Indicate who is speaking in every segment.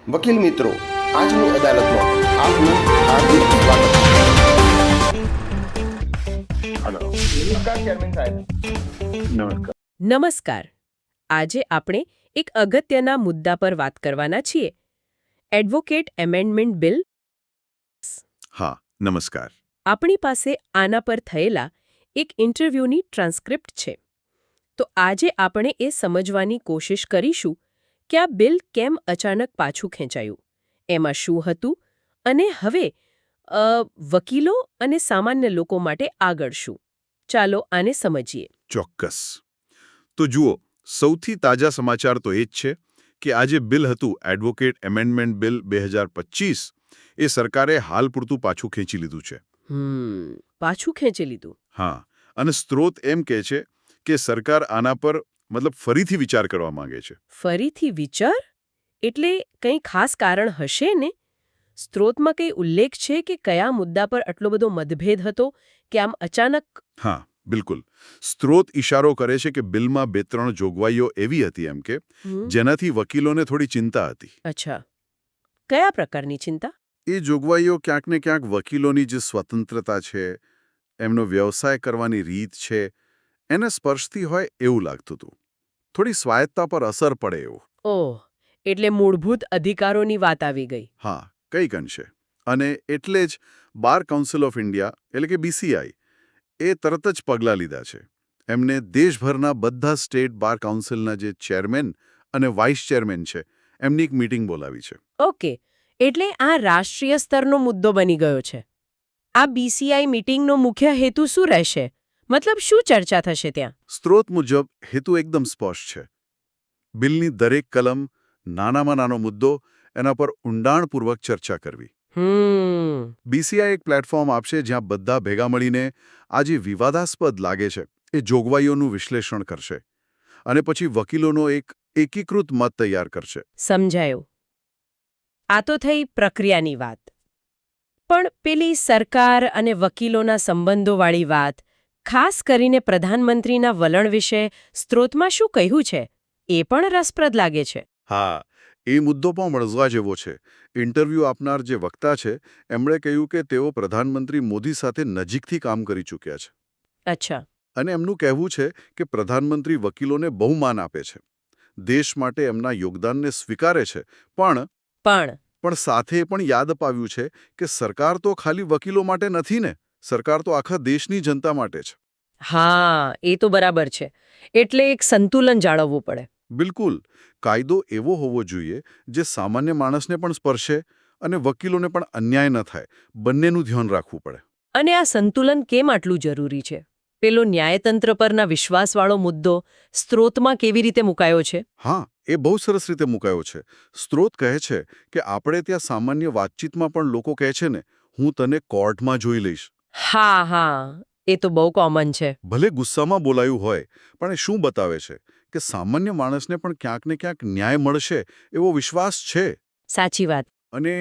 Speaker 1: વકીલ મિત્રો, આજની અદાલતમાં આપનું હાર્દિક સ્વાગત છે.
Speaker 2: હલો.
Speaker 1: નમસ્કાર ચેરમેન સાહેબ.
Speaker 2: નમસ્કાર.
Speaker 3: નમસ્કાર. આજે આપણે એક અગત્યના મુદ્દા પર વાત કરવાના છીએ. Advocate amendment bill.
Speaker 2: હા, નમસ્કાર.
Speaker 3: આપણી પાસે આના પર થયેલા એક ઇન્ટરવ્યૂની ટ્રાન્સક્રિપ્ટ છે. તો આજે આપણે એ સમજવાની કોશિશ કરીશું કે આ બિલ કેમ અચાનક પાછું ખેંચાયું, એમાં શું હતું અને હવે વકીલો અને સામાન્ય લોકો માટે આગળ શું. ચાલો આને સમજીએ.
Speaker 2: ચોક્કસ. તો જુઓ, સૌથી તાજા સમાચાર તો એ જ છે કે આ જે બિલ હતું એડવોકેટ એમેન્ડમેન્ટ બિલ 2025, એ સરકારે હાલ પૂરતું પાછું ખેંચી લીધું છે.
Speaker 3: પાછું ખેંચી લીધું.
Speaker 2: હા, અને સ્ત્રોત એમ કહે છે કે સરકાર આના પર ફરીથી વિચાર કરવા માંગે છે.
Speaker 3: ફરીથી વિચાર? એટલે કંઈ ખાસ કારણ હશે ને? સ્ત્રોતમાં કંઈ ઉલ્લેખ છે કે કયા મુદ્દા પર આટલો બધો મતભેદ હતો કે આમ અચાનક?
Speaker 2: હા, બિલકુલ. સ્ત્રોત ઇશારો કરે છે કે બિલમાં 2-3 જોગવાઈઓ એવી હતી એમ કે જેનાથી વકીલોને થોડી ચિંતા હતી.
Speaker 3: અચ્છા, કયા પ્રકારની ચિંતા?
Speaker 2: એ જોગવાઈઓ ક્યાંક ને ક્યાંક વકીલોની જે સ્વતંત્રતા છે, એમનો વ્યવસાય કરવાની રીત છે, એને સ્પર્શતી હોય એવું લાગતું હતું. થોડી સ્વાયત્તા પર અસર પડે એવું.
Speaker 3: ઓહ, એટલે મૂળભૂત અધિકારોની વાત આવી ગઈ.
Speaker 2: હા, કંઈક અંશે. અને એટલે જ બાર કાઉન્સિલ ઓફ ઇન્ડિયા એટલે કે BCI એ તરત જ પગલાં લીધા છે. એમને દેશભરના બધા સ્ટેટ બાર કાઉન્સિલના જે ચેરમેન અને વાઇસ ચેરમેન છે એમની એક મીટિંગ બોલાવી છે.
Speaker 3: ઓકે, એટલે આ રાષ્ટ્રીય સ્તરનો મુદ્દો બની ગયો છે. આ BCI મીટિંગનો મુખ્ય હેતુ શું રહેશે? મતલબ શું ચર્ચા થશે ત્યાં?
Speaker 2: સ્ત્રોત મુજબ હેતુ એકદમ સ્પષ્ટ છે. બિલની દરેક કલમ, નાનામાં નાનો મુદ્દો, એના પર ઊંડાણપૂર્વક ચર્ચા કરવી. BCI એક પ્લેટફોર્મ આપશે જ્યાં બધા ભેગા મળીને આ જે વિવાદાસ્પદ લાગે છે એ જોગવાઈઓનું વિશ્લેષણ કરશે અને પછી વકીલોનો એક એકીકૃત મત તૈયાર કરશે.
Speaker 3: સમજાયું. આ તો થઈ પ્રક્રિયાની વાત. પણ પેલી સરકાર અને વકીલોના સંબંધોવાળી વાત, ખાસ કરીને પ્રધાનમંત્રીના વલણ વિશે સ્ત્રોતમાં શું કહ્યું છે, એ પણ રસપ્રદ લાગે છે.
Speaker 2: હા, એ મુદ્દો પણ મળવા જેવો છે. ઇન્ટરવ્યૂ આપનાર જે વક્તા છે એમણે કહ્યું કે તેઓ પ્રધાનમંત્રી મોદી સાથે નજીકથી કામ કરી ચૂક્યા છે.
Speaker 3: અચ્છા.
Speaker 2: અને એમનું કહેવું છે કે પ્રધાનમંત્રી વકીલોને બહુ માન આપે છે, દેશ માટે એમના યોગદાનને સ્વીકારે છે, પણ સાથે પણ યાદ અપાવ્યું છે કે સરકાર તો ખાલી વકીલો માટે નથી ને, સરકાર તો આખા દેશની જનતા માટે છે.
Speaker 3: હા, એ તો બરાબર છે. એટલે એક સંતુલન જાળવવું પડે.
Speaker 2: બિલકુલ. કાયદો એવો હોવો જોઈએ જે સામાન્ય માણસને પણ સ્પર્શે અને વકીલોને પણ અન્યાય ન થાય, બંનેનું ધ્યાન રાખવું પડે.
Speaker 3: અને આ સંતુલન કેમ આટલું જરૂરી છે? પેલો ન્યાયતંત્ર પરના વિશ્વાસવાળો મુદ્દો સ્ત્રોતમાં કેવી રીતે મુકાયો છે?
Speaker 2: હા, એ બહુ સરસ રીતે મુકાયો છે. સ્ત્રોત કહે છે કે આપણે ત્યાં સામાન્ય વાતચીતમાં પણ લોકો કહે છે ને, હું તને કોર્ટમાં જોઈ લઈશ.
Speaker 3: હા, એ તો બહુ કોમન છે.
Speaker 2: ભલે ગુસ્સામાં બોલાયું હોય, પણ એ શું બતાવે છે કે સામાન્ય માણસને પણ ક્યાંક ને ક્યાંક ન્યાય મળશે એવો વિશ્વાસ છે.
Speaker 3: સાચી વાત.
Speaker 2: અને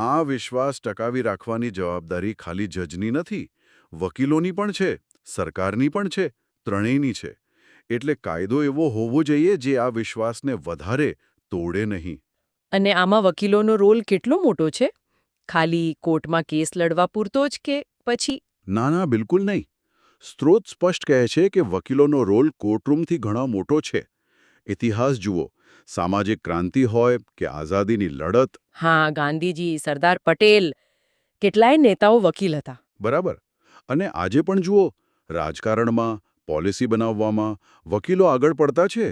Speaker 2: આ વિશ્વાસ ટકાવી રાખવાની જવાબદારી ખાલી જજની નથી, વકીલોની પણ છે, સરકારની પણ છે, ત્રણેયની છે. એટલે કાયદો એવો હોવો જોઈએ જે આ વિશ્વાસને વધારે તોડે નહીં.
Speaker 3: અને આમાં વકીલોનો રોલ કેટલો મોટો છે? ખાલી કોર્ટમાં કેસ લડવા પૂરતો જ કે પછી?
Speaker 2: ના ના, બિલકુલ નહીં. સ્ત્રોત સ્પષ્ટ કહે છે કે વકીલોનો રોલ કોર્ટરૂમથી ઘણો મોટો છે. ઇતિહાસ જુઓ, સામાજિક ક્રાંતિ હોય કે આઝાદીની લડત.
Speaker 3: હા, ગાંધીજી, સરદાર પટેલ, કેટલાય નેતાઓ વકીલ હતા.
Speaker 2: બરાબર. અને આજે પણ જુઓ, રાજકારણમાં, પોલિસી બનાવવામાં વકીલો આગળ પડતા છે.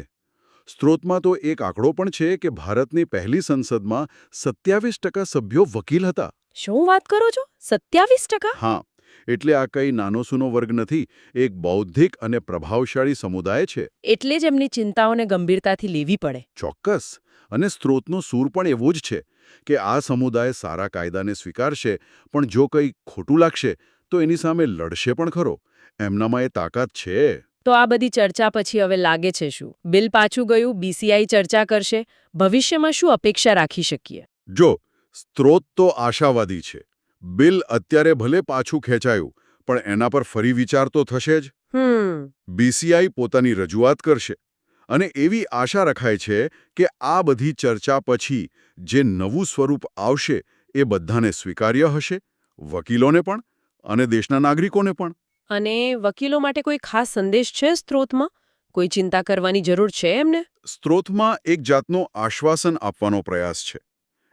Speaker 2: સ્ત્રોતમાં તો એક આંકડો પણ છે કે ભારતની પહેલી સંસદમાં 27% સભ્યો વકીલ હતા.
Speaker 3: શું વાત કરો છો? 27%?
Speaker 2: હા, એટલે આ કંઈ નાનોસૂનો વર્ગ નથી, એક બૌદ્ધિક અને પ્રભાવશાળી સમુદાય છે.
Speaker 3: એટલે જ એમની ચિંતાઓને ગંભીરતાથી લેવી પડે.
Speaker 2: ચોક્કસ. અને સ્ત્રોતનો સૂર પણ એવો જ છે કે આ સમુદાય સારા કાયદાને સ્વીકારશે, પણ જો કંઈ ખોટું લાગશે તો એની સામે લડશે પણ ખરો. એમનામાં એ તાકાત છે.
Speaker 3: તો આ બધી ચર્ચા પછી હવે લાગે છે શું? બિલ પાછું ગયું, BCI ચર્ચા કરશે. ભવિષ્યમાં શું અપેક્ષા રાખી શકીએ?
Speaker 2: જો, સ્ત્રોત તો આશાવાદી છે. બિલ અત્યારે ભલે પાછું ખેંચાયું, પણ એના પર ફરી વિચાર તો થશે જ. BCI પોતાની રજૂઆત કરશે અને એવી આશા રખાય છે કે આ બધી ચર્ચા પછી જે નવું સ્વરૂપ આવશે એ બધાને સ્વીકાર્ય હશે, વકીલોને પણ અને દેશના નાગરિકોને પણ.
Speaker 3: અને વકીલો માટે કોઈ ખાસ સંદેશ છે સ્ત્રોતમાં? કોઈ ચિંતા કરવાની જરૂર છે એમને?
Speaker 2: સ્ત્રોતમાં એક જાતનો આશ્વાસન આપવાનો પ્રયાસ છે.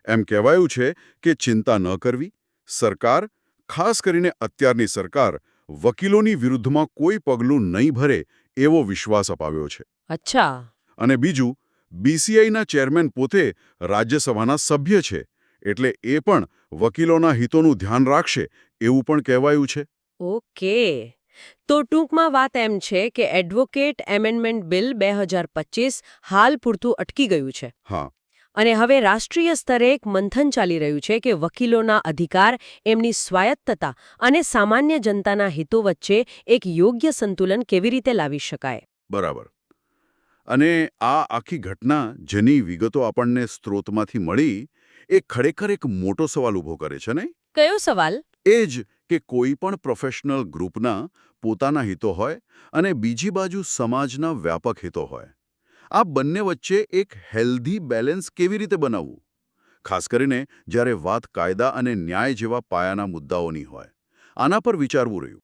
Speaker 2: એમ કહેવાયું છે કે ચિંતા ન કરવી, સરકાર, ખાસ કરીને અત્યારની સરકાર, વકીલોની વિરુદ્ધમાં કોઈ પગલું નહીં ભરે એવો વિશ્વાસ અપાવ્યો છે.
Speaker 3: અચ્છા.
Speaker 2: અને બીજું, બીસીઆઈના ચેરમેન પોતે રાજ્યસભાના સભ્ય છે, એટલે એ પણ વકીલોના હિતોનું ધ્યાન રાખશે એવું પણ કહેવાયું છે.
Speaker 3: ઓકે. તો ટૂંકમાં વાત એમ છે કે એડવોકેટ એમેન્ડમેન્ટ બિલ 2025 હાલ પૂરતું અટકી ગયું છે.
Speaker 2: હા.
Speaker 3: અને હવે રાષ્ટ્રીય સ્તરે એક મંથન ચાલી રહ્યું છે કે વકીલોના અધિકાર, એમની સ્વાયત્તતા અને સામાન્ય જનતાના હિતો વચ્ચે એક યોગ્ય સંતુલન કેવી રીતે લાવી શકાય.
Speaker 2: બરાબર. અને આ આખી ઘટના જેની વિગતો આપણને સ્ત્રોતમાંથી મળી એ ખરેખર એક મોટો સવાલ ઊભો કરે છે ને?
Speaker 3: કયો સવાલ?
Speaker 2: એ જ કે કોઈ પણ પ્રોફેશનલ ગ્રુપના પોતાના હિતો હોય અને બીજી બાજુ સમાજના વ્યાપક હિતો હોય. આ બંને વચ્ચે એક હેલ્ધી બેલેન્સ કેવી રીતે બનાવવું? ખાસ કરીને જ્યારે વાત કાયદા અને ન્યાય જેવા પાયાના મુદ્દાઓની હોય. આના પર વિચારવું રહ્યું.